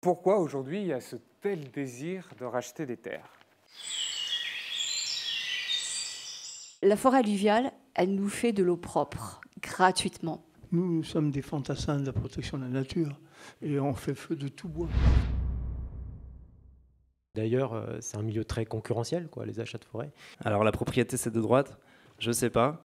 Pourquoi aujourd'hui il y a ce tel désir de racheter des terres? La forêt alluviale, elle nous fait de l'eau propre, gratuitement. Nous sommes des fantassins de la protection de la nature et on fait feu de tout bois. D'ailleurs, c'est un milieu très concurrentiel, quoi, les achats de forêt. Alors la propriété c'est de droite? Je sais pas.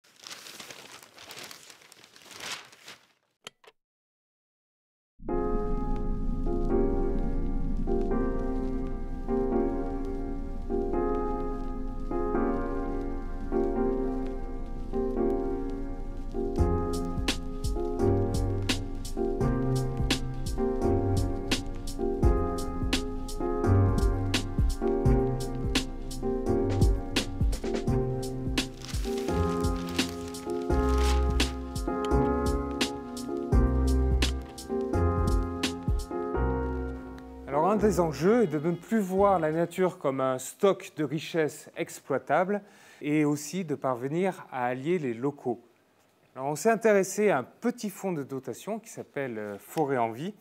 Alors un des enjeux est de ne plus voir la nature comme un stock de richesses exploitables et aussi de parvenir à allier les locaux. Alors on s'est intéressé à un petit fonds de dotation qui s'appelle Forêt en Vie.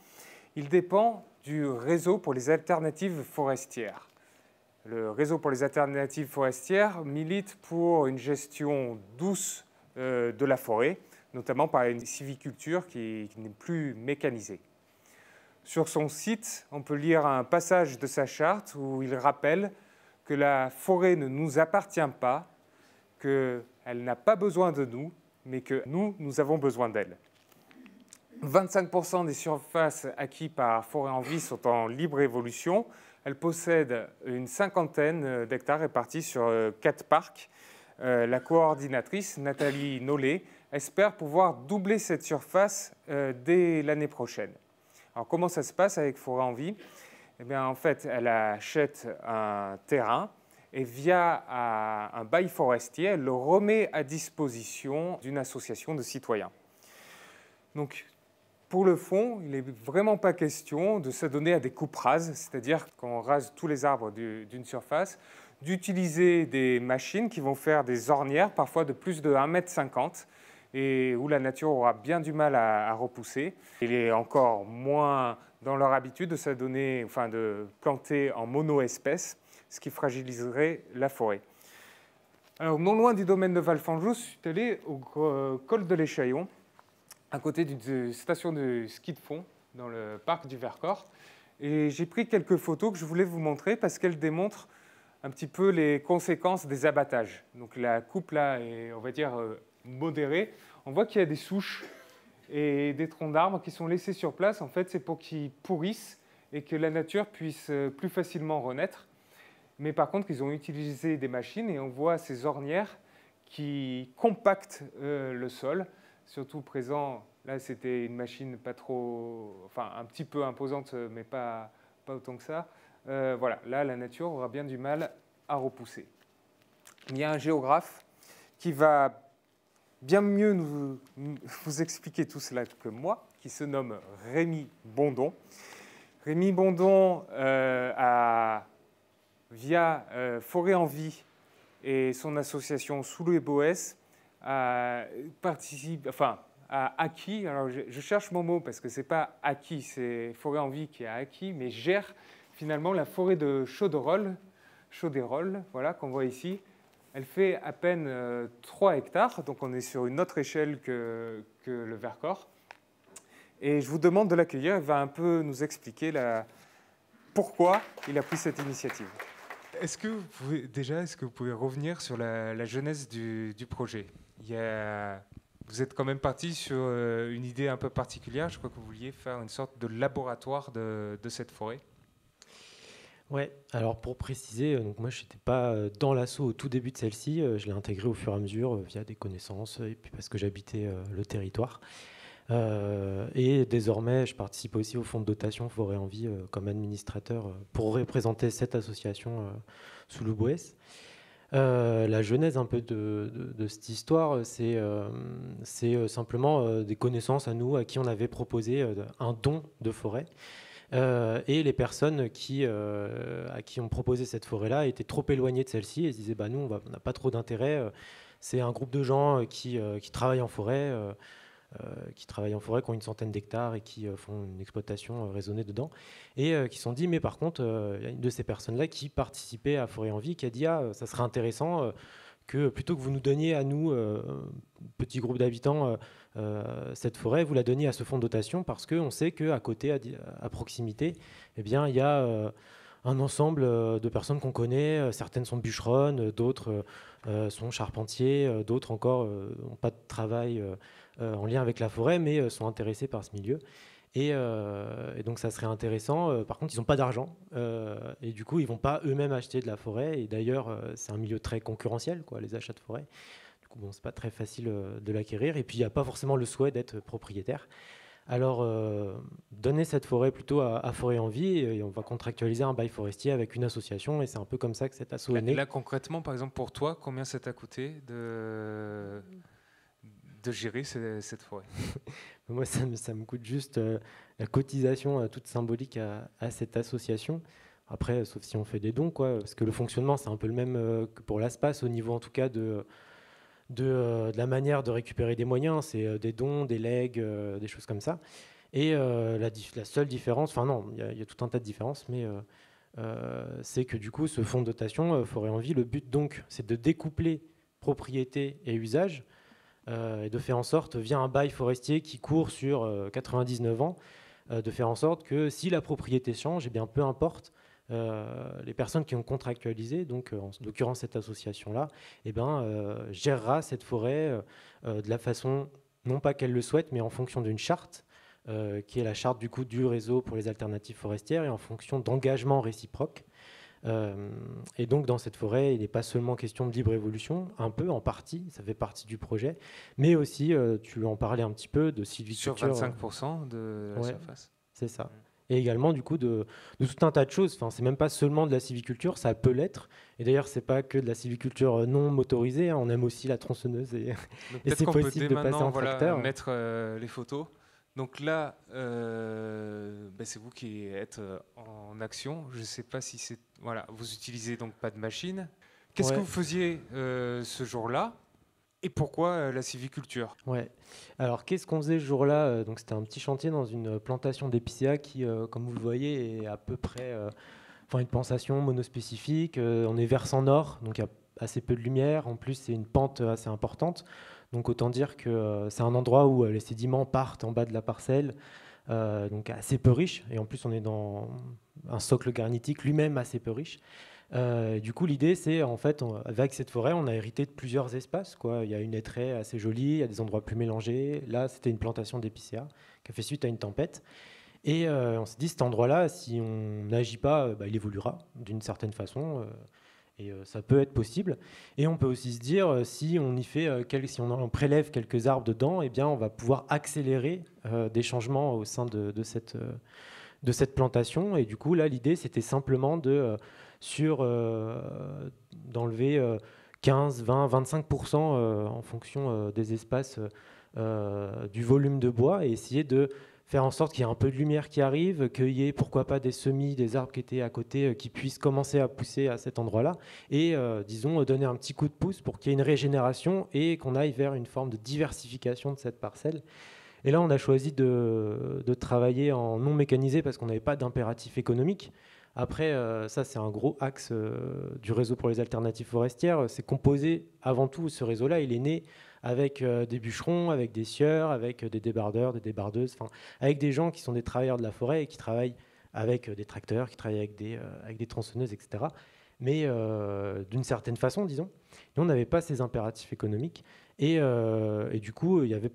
Il dépend du réseau pour les alternatives forestières. Le réseau pour les alternatives forestières milite pour une gestion douce de la forêt, notamment par une sylviculture qui n'est plus mécanisée. Sur son site, on peut lire un passage de sa charte où il rappelle que la forêt ne nous appartient pas, qu'elle n'a pas besoin de nous, mais que nous avons besoin d'elle. 25% des surfaces acquises par Forêt en Vie sont en libre évolution. Elle possède une cinquantaine d'hectares répartis sur 4 parcs. La coordinatrice, Nathalie Nollet, espère pouvoir doubler cette surface dès l'année prochaine. Alors comment ça se passe avec Forêt en Vie? Eh bien, en fait, elle achète un terrain et via un bail forestier, elle le remet à disposition d'une association de citoyens. Donc, pour le fond, il n'est vraiment pas question de s'adonner à des coupes rases, c'est-à-dire qu'on rase tous les arbres d'une surface, d'utiliser des machines qui vont faire des ornières, parfois de plus de 1,50 m, et où la nature aura bien du mal à repousser. Il est encore moins dans leur habitude de s'adonner, enfin de planter en monoespèces, ce qui fragiliserait la forêt. Alors, non loin du domaine de Valfanjou, je suis allé au col de l'Échaillon, à côté d'une station de ski de fond dans le parc du Vercors. Et j'ai pris quelques photos que je voulais vous montrer parce qu'elles démontrent un petit peu les conséquences des abattages. Donc la coupe là est, on va dire, modérée. On voit qu'il y a des souches et des troncs d'arbres qui sont laissés sur place. En fait, c'est pour qu'ils pourrissent et que la nature puisse plus facilement renaître. Mais par contre, ils ont utilisé des machines et on voit ces ornières qui compactent le sol. Surtout présent, là c'était une machine pas trop, enfin un petit peu imposante, mais pas autant que ça. Voilà, là la nature aura bien du mal à repousser. Il y a un géographe qui va bien mieux vous expliquer tout cela que moi, qui se nomme Rémi Bondon. Rémi Bondon via Forêt en Vie et son association Sous les Boès, a acquis, alors je cherche mon mot parce que ce n'est pas acquis, c'est Forêt en Vie qui a acquis, mais gère finalement la forêt de Chauderolles, voilà, qu'on voit ici. Elle fait à peine 3 hectares, donc on est sur une autre échelle que le Vercors. Et je vous demande de l'accueillir, il va un peu nous expliquer pourquoi il a pris cette initiative. Est-ce que vous pouvez revenir sur la genèse du projet? Vous êtes quand même parti sur une idée un peu particulière. Je crois que vous vouliez faire une sorte de laboratoire de cette forêt. Ouais, alors pour préciser, donc moi je n'étais pas dans l'assaut au tout début de celle-ci, je l'ai intégrée au fur et à mesure via des connaissances et puis parce que j'habitais le territoire. Et désormais, je participe aussi au fonds de dotation Forêt en Vie comme administrateur pour représenter cette association sous le Boès. La genèse un peu de cette histoire, c'est simplement des connaissances à nous, à qui on avait proposé un don de forêt. Et les personnes à qui on proposait cette forêt-là étaient trop éloignées de celle-ci et se disaient nous, on n'a pas trop d'intérêt. C'est un groupe de gens qui travaillent en forêt. qui travaillent en forêt, qui ont une centaine d'hectares et qui font une exploitation raisonnée dedans, et qui se sont dit, mais par contre, il y a une de ces personnes-là qui participait à Forêt en Vie, qui a dit, ça serait intéressant que plutôt que vous nous donniez à nous, petit groupe d'habitants, cette forêt, vous la donniez à ce fonds de dotation, parce qu'on sait qu'à côté, à proximité, eh bien, il y a un ensemble de personnes qu'on connaît. Certaines sont bûcheronnes, d'autres sont charpentiers, d'autres encore n'ont pas de travail en lien avec la forêt, mais sont intéressés par ce milieu. Et donc ça serait intéressant. Par contre, ils n'ont pas d'argent. Et du coup, ils ne vont pas eux-mêmes acheter de la forêt. Et d'ailleurs, c'est un milieu très concurrentiel, quoi, les achats de forêt. Du coup, bon, ce n'est pas très facile de l'acquérir. Et puis, il n'y a pas forcément le souhait d'être propriétaire. Alors, donner cette forêt plutôt à Forêt en Vie, et on va contractualiser un bail forestier avec une association. Et c'est un peu comme ça que cet asso est né. Là, concrètement, par exemple, pour toi, combien ça t'a coûté de gérer cette forêt? Moi, ça me coûte juste la cotisation toute symbolique à cette association. Après, sauf si on fait des dons, quoi, parce que le fonctionnement, c'est un peu le même que pour l'ASPAS, au niveau en tout cas de la manière de récupérer des moyens. C'est des dons, des legs, des choses comme ça. Et la seule différence, enfin non, il y a tout un tas de différences, mais c'est que du coup, ce fonds de dotation, Forêt en Vie, le but donc, c'est de découpler propriété et usage, et de faire en sorte, via un bail forestier qui court sur 99 ans, de faire en sorte que si la propriété change, eh bien, peu importe, les personnes qui ont contractualisé, donc en l'occurrence cette association-là, eh ben, gérera cette forêt de la façon, non pas qu'elle le souhaite, mais en fonction d'une charte, qui est la charte du coup du réseau pour les alternatives forestières, et en fonction d'engagements réciproques. Et donc dans cette forêt, il n'est pas seulement question de libre évolution, un peu en partie, ça fait partie du projet, mais aussi, tu en parlais un petit peu, de sylviculture. Sur 25% de la surface. C'est ça. Et également du coup de tout un tas de choses. Enfin, c'est même pas seulement de la sylviculture, ça peut l'être. Et d'ailleurs, c'est pas que de la sylviculture non motorisée, hein. On aime aussi la tronçonneuse et c'est possible de passer en tracteur. Mettre les photos. Donc là, c'est vous qui êtes en action. Je ne sais pas si c'est... Voilà, vous utilisez donc pas de machine. Qu'est-ce que vous faisiez ce jour-là et pourquoi la sylviculture? Ouais. Alors, qu'est-ce qu'on faisait ce jour-là? Donc, c'était un petit chantier dans une plantation d'épicéas qui, comme vous le voyez, est à peu près... une plantation monospécifique. On est versant nord, donc il y a assez peu de lumière. En plus, c'est une pente assez importante. Donc autant dire que c'est un endroit où les sédiments partent en bas de la parcelle, donc assez peu riche. Et en plus, on est dans un socle granitique lui-même assez peu riche. Du coup, l'idée, c'est en fait, avec cette forêt, on a hérité de plusieurs espaces, quoi. Il y a une hêtraie assez jolie, il y a des endroits plus mélangés. Là, c'était une plantation d'épicéas qui a fait suite à une tempête. Et on s'est dit, cet endroit-là, si on n'agit pas, il évoluera d'une certaine façon. Et ça peut être possible. Et on peut aussi se dire, si on y fait, si on prélève quelques arbres dedans, eh bien, on va pouvoir accélérer des changements au sein de cette plantation. Et du coup, là, l'idée, c'était simplement d'enlever 15, 20, 25% en fonction des espaces du volume de bois, et essayer de faire en sorte qu'il y ait un peu de lumière qui arrive, qu'il y ait pourquoi pas des semis, des arbres qui étaient à côté, qui puissent commencer à pousser à cet endroit-là, et disons donner un petit coup de pouce pour qu'il y ait une régénération et qu'on aille vers une forme de diversification de cette parcelle. Et là, on a choisi de travailler en non mécanisé parce qu'on n'avait pas d'impératif économique. Après, ça, c'est un gros axe du réseau pour les alternatives forestières. C'est composé, avant tout, ce réseau-là, il est né avec des bûcherons, avec des scieurs, avec des débardeurs, des débardeuses, avec des gens qui sont des travailleurs de la forêt et qui travaillent avec des tracteurs, qui travaillent avec des tronçonneuses, etc. Mais d'une certaine façon, disons. Nous, on n'avait pas ces impératifs économiques. Et du coup, il y avait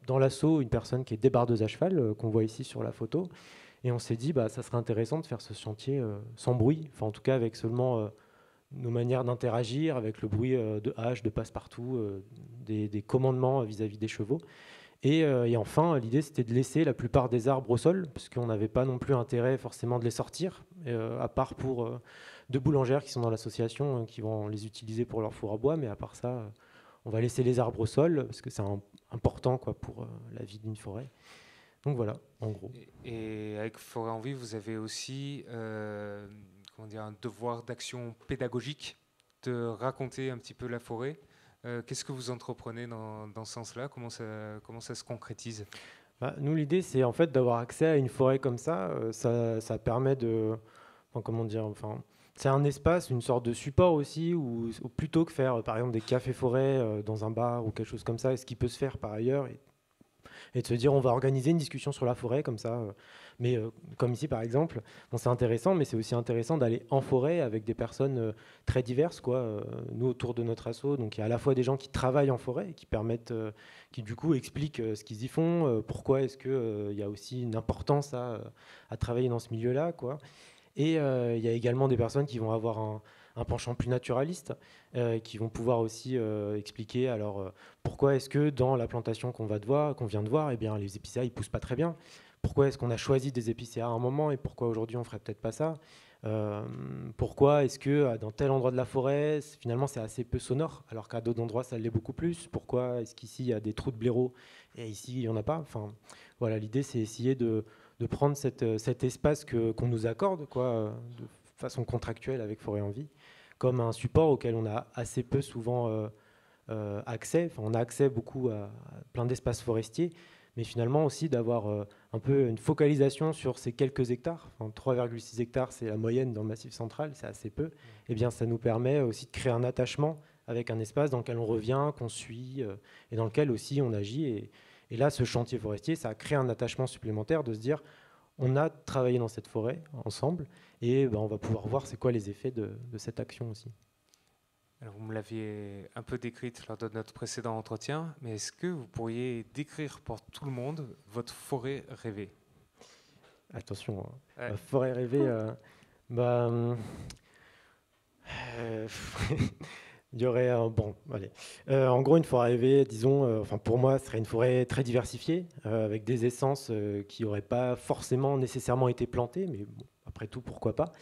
dans l'assaut une personne qui est débardeuse à cheval, qu'on voit ici sur la photo. Et on s'est dit, ça serait intéressant de faire ce chantier sans bruit, en tout cas avec seulement nos manières d'interagir, avec le bruit de hache, de passe-partout, des commandements vis-à-vis des chevaux. Et enfin, l'idée, c'était de laisser la plupart des arbres au sol, parce qu'on n'avait pas non plus intérêt forcément de les sortir, à part pour deux boulangères qui sont dans l'association, qui vont les utiliser pour leur four à bois, mais à part ça, on va laisser les arbres au sol, parce que c'est important pour la vie d'une forêt. Donc voilà, en gros. Et avec Forêt en Vie, vous avez aussi un devoir d'action pédagogique, de raconter un petit peu la forêt. Qu'est-ce que vous entreprenez dans ce sens-là? Comment ça se concrétise? Nous, l'idée, c'est en fait d'avoir accès à une forêt comme ça. Ça permet de... Enfin, comment dire, enfin, c'est un espace, une sorte de support aussi, où plutôt que faire, par exemple, des cafés-forêts dans un bar ou quelque chose comme ça, ce qui peut se faire par ailleurs, et de se dire on va organiser une discussion sur la forêt comme ça. Mais comme ici par exemple, bon, c'est intéressant, mais c'est aussi intéressant d'aller en forêt avec des personnes très diverses, quoi. Nous autour de notre asso, donc il y a à la fois des gens qui travaillent en forêt et qui permettent, qui du coup expliquent ce qu'ils y font, pourquoi est-ce qu'il y a aussi une importance à travailler dans ce milieu-là, quoi. Et il y a également des personnes qui vont avoir un penchant plus naturaliste, qui vont pouvoir aussi expliquer alors pourquoi est-ce que dans la plantation qu'on vient de voir, eh bien, les épicéas ne poussent pas très bien. Pourquoi est-ce qu'on a choisi des épicéas à un moment et pourquoi aujourd'hui on ne ferait peut-être pas ça. Pourquoi est-ce que dans tel endroit de la forêt, finalement c'est assez peu sonore, alors qu'à d'autres endroits ça l'est beaucoup plus. Pourquoi est-ce qu'ici il y a des trous de blaireaux et ici il n'y en a pas. Enfin, voilà, l'idée c'est essayer de prendre cet espace qu'on nous accorde, quoi, de façon contractuelle avec Forêt en Vie, comme un support auquel on a assez peu souvent accès. Enfin, on a accès beaucoup à plein d'espaces forestiers, mais finalement aussi d'avoir un peu une focalisation sur ces quelques hectares. Enfin, 3,6 hectares, c'est la moyenne dans le Massif central, c'est assez peu. Eh bien, ça nous permet aussi de créer un attachement avec un espace dans lequel on revient, qu'on suit, et dans lequel aussi on agit. Et là, ce chantier forestier, ça a créé un attachement supplémentaire de se dire on a travaillé dans cette forêt ensemble et on va pouvoir voir c'est quoi les effets de cette action aussi. Alors, vous me l'aviez un peu décrite lors de notre précédent entretien, mais est-ce que vous pourriez décrire pour tout le monde votre forêt rêvée? Attention, ouais. Forêt rêvée, il y aurait en gros, une forêt rêvée, disons, enfin pour moi, ce serait une forêt très diversifiée, avec des essences qui n'auraient pas forcément nécessairement été plantées, mais bon, après tout, pourquoi pas.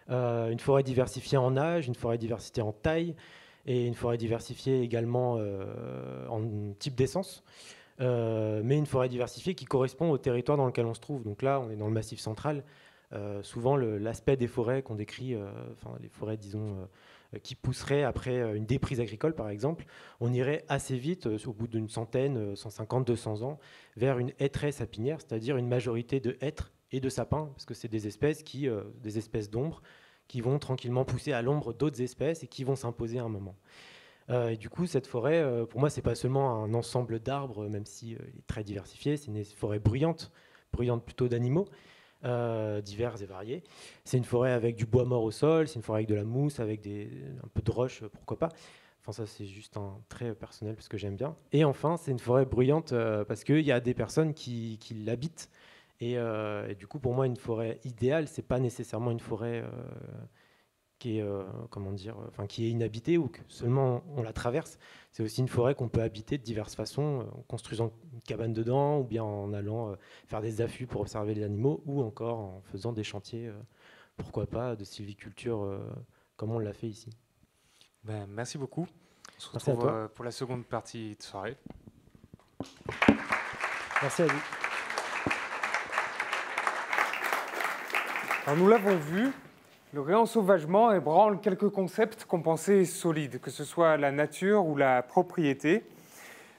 Une forêt diversifiée en âge, une forêt diversifiée en taille, et une forêt diversifiée également en type d'essence, mais une forêt diversifiée qui correspond au territoire dans lequel on se trouve. Donc là, on est dans le Massif central. Souvent, l'aspect des forêts qu'on décrit, les forêts, disons, qui pousseraient après une déprise agricole, par exemple, on irait assez vite, au bout d'une centaine, 150, 200 ans, vers une hêtraie sapinière, c'est-à-dire une majorité de hêtres et de sapins, parce que c'est des espèces des espèces d'ombre, qui vont tranquillement pousser à l'ombre d'autres espèces et qui vont s'imposer à un moment. Et du coup, cette forêt, pour moi, c'est pas seulement un ensemble d'arbres, même si il est très diversifié, c'est une forêt bruyante plutôt d'animaux, divers et variés. C'est une forêt avec du bois mort au sol, c'est une forêt avec de la mousse, avec un peu de roche, pourquoi pas. Enfin, ça, c'est juste un trait personnel parce que j'aime bien. Et enfin, c'est une forêt bruyante parce qu'il y a des personnes qui l'habitent. Et du coup, pour moi, une forêt idéale, c'est pas nécessairement une forêt qui est, qui est inhabitée ou que seulement on la traverse. C'est aussi une forêt qu'on peut habiter de diverses façons, en construisant une cabane dedans, ou bien en allant faire des affûts pour observer les animaux, ou encore en faisant des chantiers, pourquoi pas, de sylviculture, comme on l'a fait ici. Merci beaucoup. On se retrouve pour la seconde partie de soirée. Merci à vous. Alors, nous l'avons vu, le réensauvagement ébranle quelques concepts qu'on pensait solides, que ce soit la nature ou la propriété,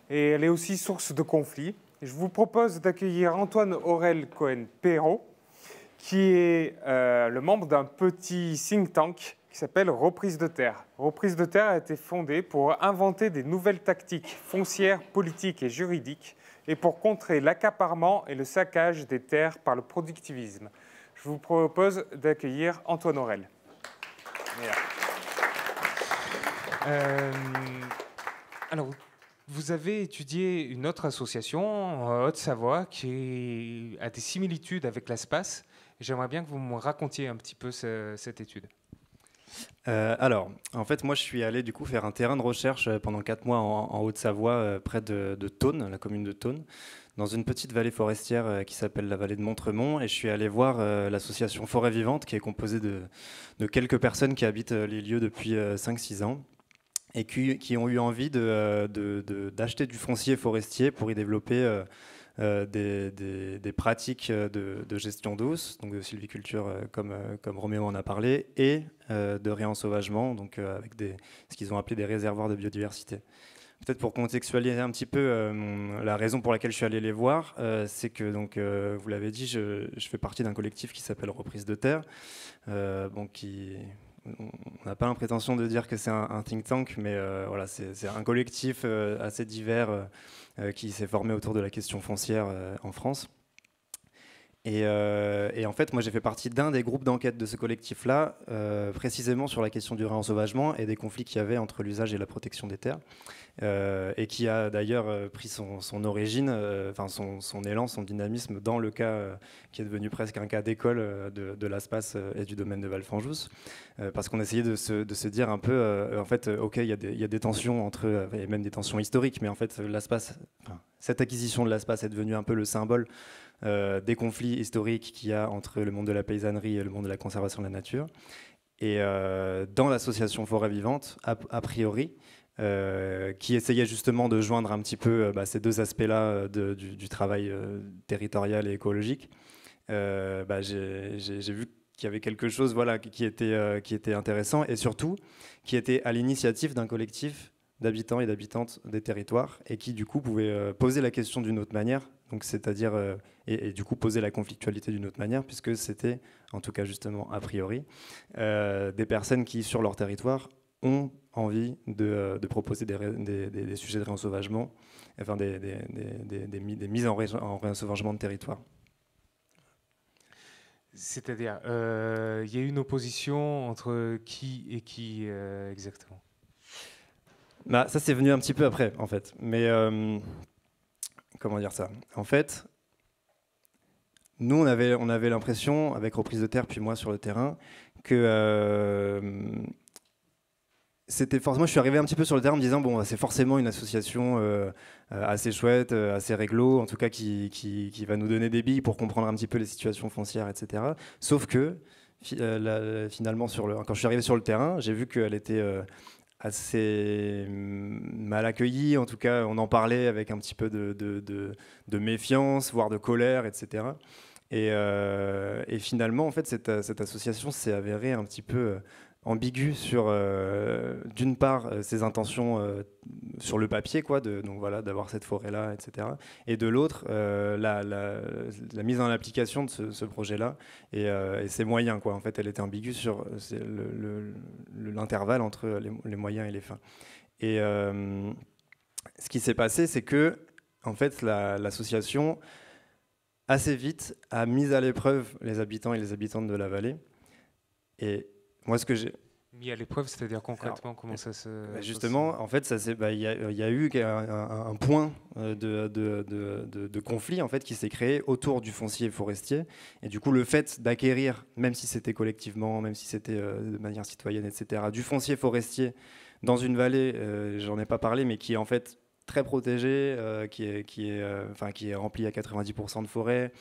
et elle est aussi source de conflits. Je vous propose d'accueillir Antoine Aurel Cohen-Perrault, qui est le membre d'un petit think tank qui s'appelle Reprise de Terre. Reprise de Terre a été fondée pour inventer des nouvelles tactiques foncières, politiques et juridiques, et pour contrer l'accaparement et le saccage des terres par le productivisme. Je vous propose d'accueillir Antoine Aurel. Alors, vous avez étudié une autre association en Haute-Savoie qui a des similitudes avec l'ASPAS. J'aimerais bien que vous me racontiez un petit peu cette étude. Alors, en fait, moi, je suis allé du coup faire un terrain de recherche pendant 4 mois en Haute-Savoie, près de Thônes, la commune de Thônes, dans une petite vallée forestière qui s'appelle la vallée de Montremont. Et je suis allé voir l'association Forêt Vivante, qui est composée de quelques personnes qui habitent les lieux depuis 5-6 ans et qui ont eu envie d'acheter du foncier forestier pour y développer des pratiques de gestion d'eau, donc de sylviculture comme Roméo en a parlé, et de réensauvagement, donc avec ce qu'ils ont appelé des réservoirs de biodiversité. Peut-être pour contextualiser un petit peu la raison pour laquelle je suis allé les voir, c'est que, donc, vous l'avez dit, je fais partie d'un collectif qui s'appelle Reprise de Terre, on n'a pas l'impression de dire que c'est un think tank, mais voilà, c'est un collectif assez divers qui s'est formé autour de la question foncière en France. Et en fait, moi, j'ai fait partie d'un des groupes d'enquête de ce collectif-là, précisément sur la question du réensauvagement et des conflits qu'il y avait entre l'usage et la protection des terres, et qui a d'ailleurs pris son origine, son élan, son dynamisme dans le cas qui est devenu presque un cas d'école de l'ASPAS et du domaine de Valfanjous, parce qu'on essayait de se dire un peu, en fait, ok, il y a des tensions entre, et même des tensions historiques, mais en fait, cette acquisition de l'ASPAS est devenue un peu le symbole des conflits historiques qu'il y a entre le monde de la paysannerie et le monde de la conservation de la nature. Et dans l'association Forêt Vivante, a priori, qui essayait justement de joindre un petit peu ces deux aspects-là du travail territorial et écologique, j'ai vu qu'il y avait quelque chose qui était intéressant, et surtout qui était à l'initiative d'un collectif d'habitants et d'habitantes des territoires, et qui du coup pouvait poser la question d'une autre manière, donc c'est-à-dire et du coup poser la conflictualité d'une autre manière, puisque c'était, en tout cas justement a priori, des personnes qui sur leur territoire ont envie de proposer des sujets de réensauvagement, enfin des mises en réensauvagement de territoire. C'est-à-dire, il y a eu une opposition entre qui et qui exactement? Ça, c'est venu un petit peu après, en fait. Mais comment dire ça? En fait, nous, on avait l'impression, avec Reprise de Terre, puis moi sur le terrain, que c'était forcément. Je suis arrivé un petit peu sur le terrain en me disant, bon, c'est forcément une association assez chouette, assez réglo, en tout cas qui va nous donner des billes pour comprendre un petit peu les situations foncières, etc. Sauf que, finalement, quand je suis arrivé sur le terrain, j'ai vu qu'elle était assez mal accueilli, en tout cas on en parlait avec un petit peu de méfiance, voire de colère, etc. Et finalement en fait cette association s'est avérée un petit peu ambiguë sur d'une part ses intentions sur le papier, donc voilà, d'avoir cette forêt là, etc. Et de l'autre la mise en application de ce projet là et ses moyens, En fait elle était ambiguë sur l'intervalle entre les moyens et les fins. Et ce qui s'est passé, c'est que en fait l'association assez vite a mis à l'épreuve les habitants et les habitantes de la vallée. Et moi, ce que j'ai mis à l'épreuve, c'est-à-dire concrètement, comment ça se... Justement, en fait, il y a eu un point de conflit en fait, qui s'est créé autour du foncier forestier. Et du coup, le fait d'acquérir, même si c'était collectivement, même si c'était de manière citoyenne, etc., du foncier forestier dans une vallée, j'en ai pas parlé, mais qui est en fait très protégée, qui est remplie à 90% de forêt,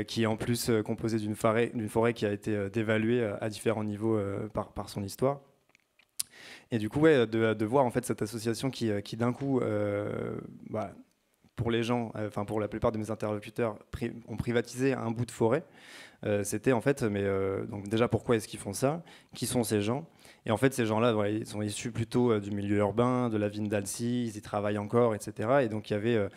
qui est en plus composée d'une forêt qui a été dévaluée à différents niveaux par son histoire. Et du coup, de voir en fait cette association qui d'un coup, pour les gens, pour la plupart de mes interlocuteurs, ont privatisé un bout de forêt. C'était en fait, donc déjà pourquoi est-ce qu'ils font ça? Qui sont ces gens? Et en fait, ces gens-là, ils sont issus plutôt du milieu urbain, de la ville d'Alcy, ils y travaillent encore, etc. Et donc il y avait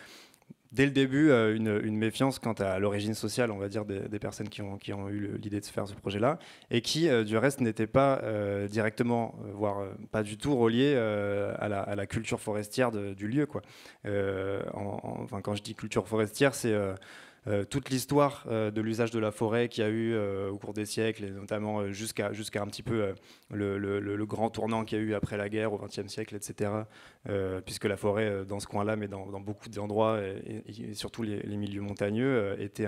dès le début une méfiance quant à l'origine sociale, on va dire, des personnes qui ont eu l'idée de se faire ce projet-là, et qui du reste n'étaient pas directement, voire pas du tout reliés à la culture forestière du lieu, quand je dis culture forestière, c'est toute l'histoire de l'usage de la forêt qu'il y a eu au cours des siècles, et notamment jusqu'à un petit peu le grand tournant qu'il y a eu après la guerre au XXe siècle, etc. Puisque la forêt, dans ce coin-là, mais dans beaucoup d'endroits, et surtout les milieux montagneux, était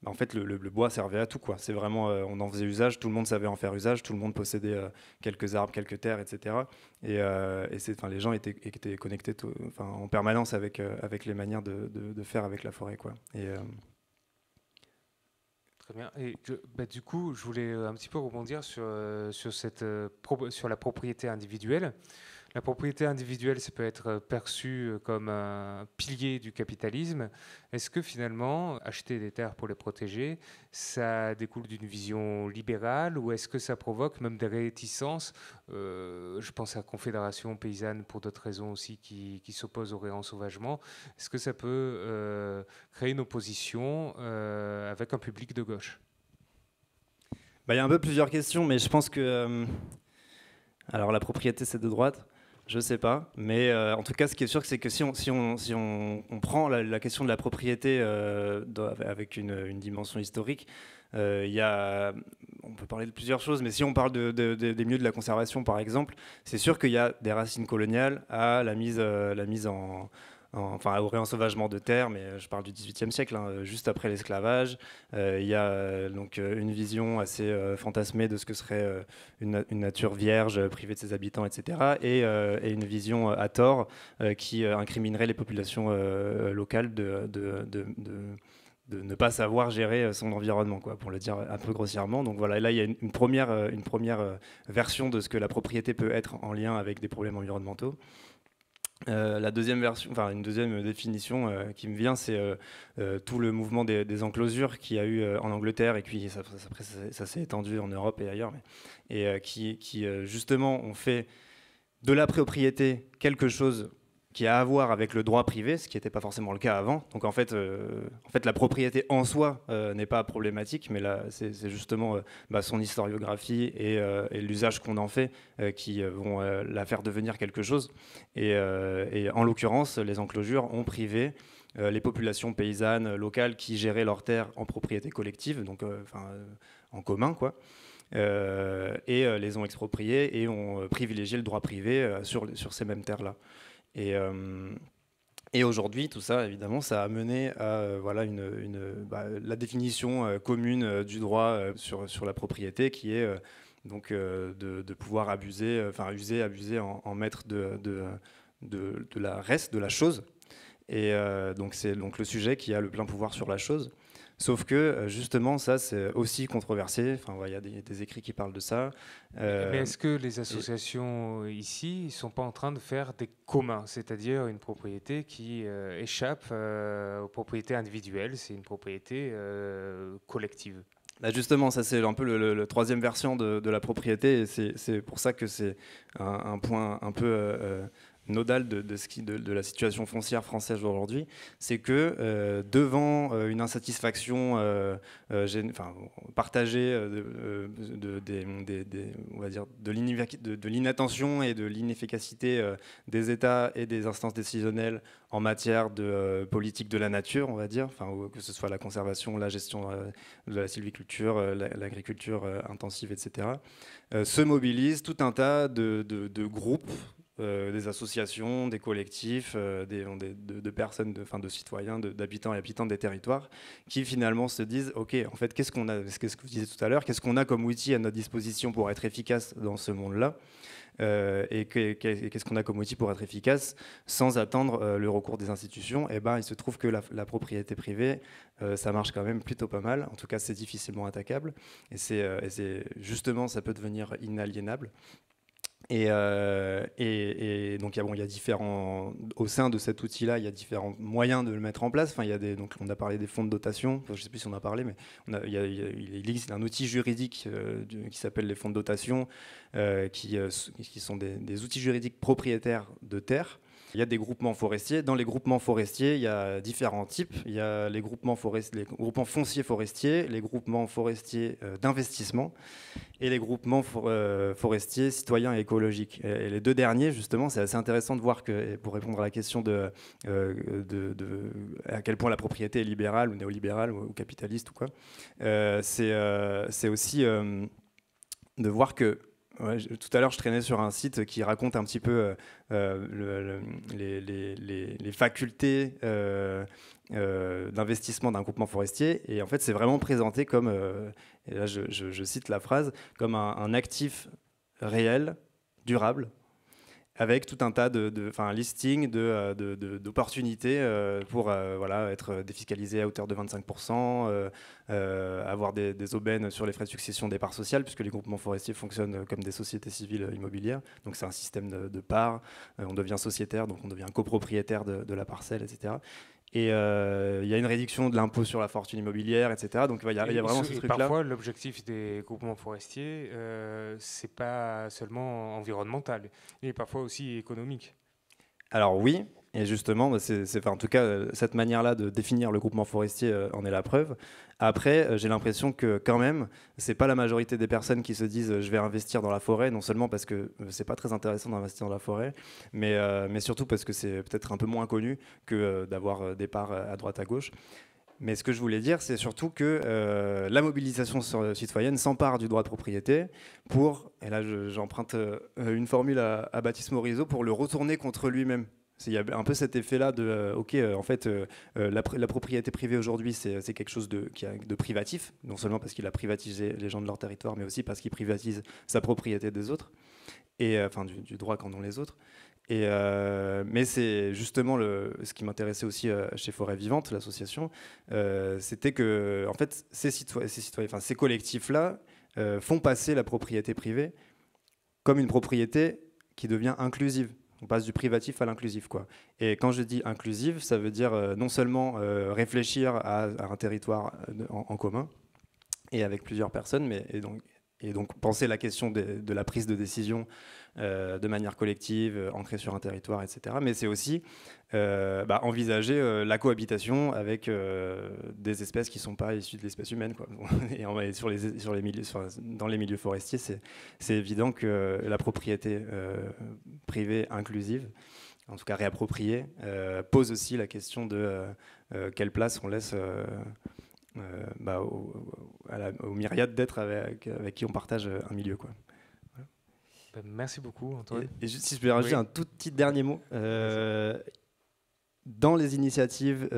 en fait, le bois servait à tout, C'est vraiment, on en faisait usage, tout le monde savait en faire usage, tout le monde possédait quelques arbres, quelques terres, etc. Et les gens étaient connectés en permanence avec les manières de faire avec la forêt, Très bien. Et du coup, je voulais un petit peu rebondir sur la propriété individuelle. La propriété individuelle, ça peut être perçu comme un pilier du capitalisme. Est-ce que finalement, acheter des terres pour les protéger, ça découle d'une vision libérale ou est-ce que ça provoque même des réticences je pense à la Confédération paysanne pour d'autres raisons aussi qui s'oppose au réensauvagement. Est-ce que ça peut créer une opposition avec un public de gauche? Il y a un peu plusieurs questions, mais je pense que... alors la propriété, c'est de droite. Je sais pas, mais en tout cas, ce qui est sûr, c'est que si on prend la question de la propriété avec une dimension historique, on peut parler de plusieurs choses, mais si on parle des milieux de la conservation, par exemple, c'est sûr qu'il y a des racines coloniales à la mise au réensauvagement de terres, mais je parle du XVIIIe siècle, hein, juste après l'esclavage. Il y a donc une vision assez fantasmée de ce que serait une nature vierge, privée de ses habitants, etc. Et une vision à tort qui incriminerait les populations locales de ne pas savoir gérer son environnement, quoi, pour le dire un peu grossièrement. Donc voilà, là il y a une première version de ce que la propriété peut être en lien avec des problèmes environnementaux. La deuxième version, enfin une deuxième définition qui me vient, c'est tout le mouvement des enclosures qu'il y a eu en Angleterre et puis ça s'est étendu en Europe et ailleurs, et qui justement ont fait de la propriété quelque chose qui a à voir avec le droit privé, ce qui n'était pas forcément le cas avant. Donc en fait la propriété en soi n'est pas problématique, mais là, c'est justement son historiographie et l'usage qu'on en fait qui vont la faire devenir quelque chose. Et en l'occurrence, les enclosures ont privé les populations paysannes locales qui géraient leurs terres en propriété collective, donc en commun, quoi. Et les ont expropriées et ont privilégié le droit privé sur ces mêmes terres-là. Et aujourd'hui, tout ça, évidemment, ça a mené à la définition commune du droit sur la propriété, qui est donc de pouvoir abuser, abuser en maître de la chose. Et donc c'est donc le sujet qui a le plein pouvoir sur la chose. Sauf que justement, ça c'est aussi controversé. Enfin, il y a des écrits qui parlent de ça. Mais est-ce que les associations ici ne sont pas en train de faire des communs, c'est-à-dire une propriété qui échappe aux propriétés individuelles, c'est une propriété collective? Là justement, ça c'est un peu le troisième version de la propriété, et c'est pour ça que c'est un point un peu nodal de la situation foncière française aujourd'hui, c'est que devant une insatisfaction partagée on va dire de l'inattention et de l'inefficacité des États et des instances décisionnelles en matière de politique de la nature, on va dire, que ce soit la conservation, la gestion de la sylviculture, l'agriculture intensive, etc., se mobilisent tout un tas de groupes, des associations, des collectifs, de personnes, de citoyens, d'habitants et habitantes des territoires, qui finalement se disent, ok, en fait, qu'est-ce qu'on a, qu'est-ce que vous disiez tout à l'heure, qu'est-ce qu'on a comme outil à notre disposition pour être efficace dans ce monde-là, et qu'est-ce qu'on a comme outil pour être efficace sans attendre le recours des institutions? Et il se trouve que la propriété privée, ça marche quand même plutôt pas mal. En tout cas, c'est difficilement attaquable, et c'est justement, ça peut devenir inaliénable. Et donc il y a différents, au sein de cet outil-là, il y a différents moyens de le mettre en place. Donc on a parlé des fonds de dotation, je ne sais plus si on en a parlé, mais il existe un outil juridique qui s'appelle les fonds de dotation, qui sont des outils juridiques propriétaires de terres. Il y a des groupements forestiers. Dans les groupements forestiers, il y a différents types. Il y a les groupements fonciers forestiers, les groupements forestiers d'investissement et les groupements forestiers citoyens et écologiques. Et les deux derniers, justement, c'est assez intéressant de voir que, pour répondre à la question de à quel point la propriété est libérale ou néolibérale ou capitaliste ou quoi, c'est aussi de voir que tout à l'heure, je traînais sur un site qui raconte un petit peu les facultés d'investissement d'un groupement forestier. Et en fait, c'est vraiment présenté comme, et là je cite la phrase, comme un actif réel, durable, avec tout un tas un listing d'opportunités pour voilà, être défiscalisé à hauteur de 25%, avoir des aubaines sur les frais de succession des parts sociales, puisque les groupements forestiers fonctionnent comme des sociétés civiles immobilières. Donc c'est un système de parts, on devient sociétaire, donc on devient copropriétaire de la parcelle, etc. Et il y a une réduction de l'impôt sur la fortune immobilière, etc. Donc il y a vraiment ce truc-là. Parfois, l'objectif des groupements forestiers, c'est pas seulement environnemental, il est parfois aussi économique. Alors oui, et justement, en tout cas, cette manière-là de définir le groupement forestier en est la preuve. Après, j'ai l'impression que quand même, c'est pas la majorité des personnes qui se disent je vais investir dans la forêt, non seulement parce que c'est pas très intéressant d'investir dans la forêt, mais surtout parce que c'est peut-être un peu moins connu que d'avoir des parts à droite à gauche. Mais ce que je voulais dire, c'est surtout que la mobilisation citoyenne s'empare du droit de propriété pour, et là j'emprunte une formule à Baptiste Morisot, pour le retourner contre lui-même. Il y a un peu cet effet-là de, en fait, la propriété privée aujourd'hui, c'est quelque chose de privatif, non seulement parce qu'il a privatisé les gens de leur territoire, mais aussi parce qu'il privatise sa propriété des autres, et enfin du droit qu'en ont les autres. Mais c'est justement ce qui m'intéressait aussi chez Forêt Vivante, l'association, c'était que en fait, ces collectifs-là font passer la propriété privée comme une propriété qui devient inclusive. On passe du privatif à l'inclusif, quoi. Et quand je dis inclusive, ça veut dire non seulement réfléchir à un territoire en commun et avec plusieurs personnes, et donc penser la question de la prise de décision de manière collective, ancrée sur un territoire, etc. Mais c'est aussi envisager la cohabitation avec des espèces qui ne sont pas issues de l'espèce humaine, quoi. Et dans les milieux forestiers, c'est évident que la propriété privée inclusive, en tout cas réappropriée, pose aussi la question de quelle place on laisse aux myriades d'êtres avec qui on partage un milieu, quoi. Merci beaucoup, Antoine. Et juste, si je peux rajouter un tout petit dernier mot. Dans les initiatives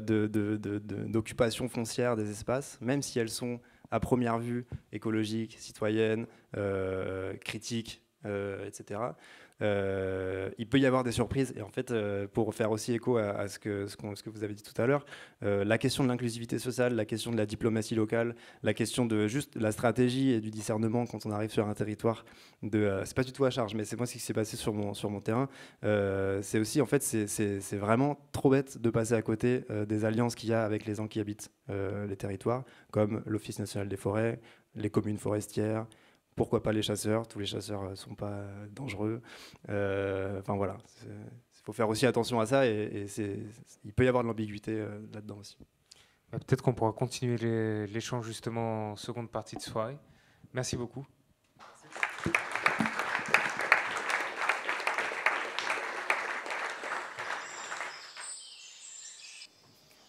d'occupation foncière des espaces, même si elles sont à première vue écologiques, citoyennes, critiques, etc., il peut y avoir des surprises. Et en fait, pour faire aussi écho à ce que vous avez dit tout à l'heure, la question de l'inclusivité sociale, la question de la diplomatie locale, la question de juste la stratégie et du discernement quand on arrive sur un territoire, c'est pas du tout à charge, mais c'est moi ce qui s'est passé sur mon terrain. C'est aussi, en fait, c'est vraiment trop bête de passer à côté des alliances qu'il y a avec les gens qui habitent les territoires, comme l'Office national des forêts, les communes forestières. Pourquoi pas les chasseurs? Tous les chasseurs ne sont pas dangereux. Enfin voilà, il faut faire aussi attention à ça, et il peut y avoir de l'ambiguïté là-dedans aussi. Peut-être qu'on pourra continuer l'échange justement en seconde partie de soirée. Merci beaucoup.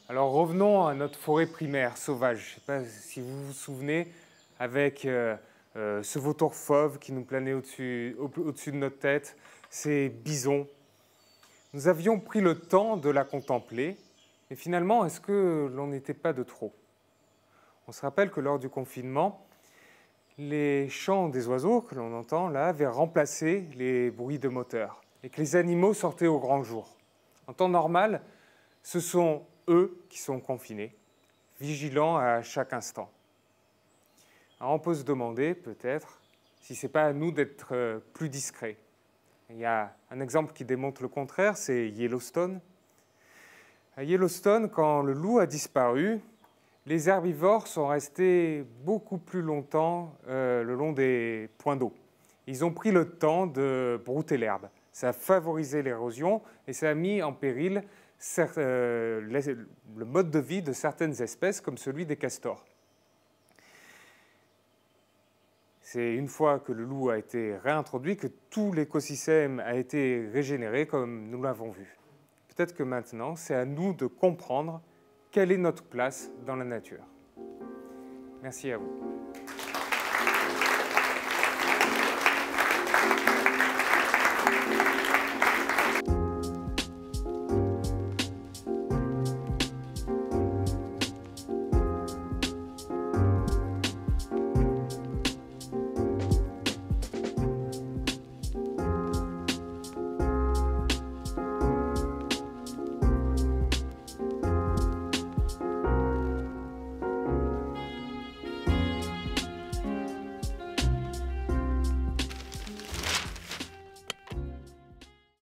Alors revenons à notre forêt primaire sauvage. Je ne sais pas si vous vous souvenez, avec ce vautour fauve qui nous planait au-dessus de notre tête, ces bisons. Nous avions pris le temps de la contempler, et finalement, est-ce que l'on n'était pas de trop? On se rappelle que lors du confinement, les chants des oiseaux que l'on entend là avaient remplacé les bruits de moteur, et que les animaux sortaient au grand jour. En temps normal, ce sont eux qui sont confinés, vigilants à chaque instant. Alors on peut se demander peut-être si ce n'est pas à nous d'être plus discrets. Il y a un exemple qui démontre le contraire, c'est Yellowstone. À Yellowstone, quand le loup a disparu, les herbivores sont restés beaucoup plus longtemps le long des points d'eau. Ils ont pris le temps de brouter l'herbe. Ça a favorisé l'érosion et ça a mis en péril le mode de vie de certaines espèces, comme celui des castors. C'est une fois que le loup a été réintroduit que tout l'écosystème a été régénéré comme nous l'avons vu. Peut-être que maintenant, c'est à nous de comprendre quelle est notre place dans la nature. Merci à vous.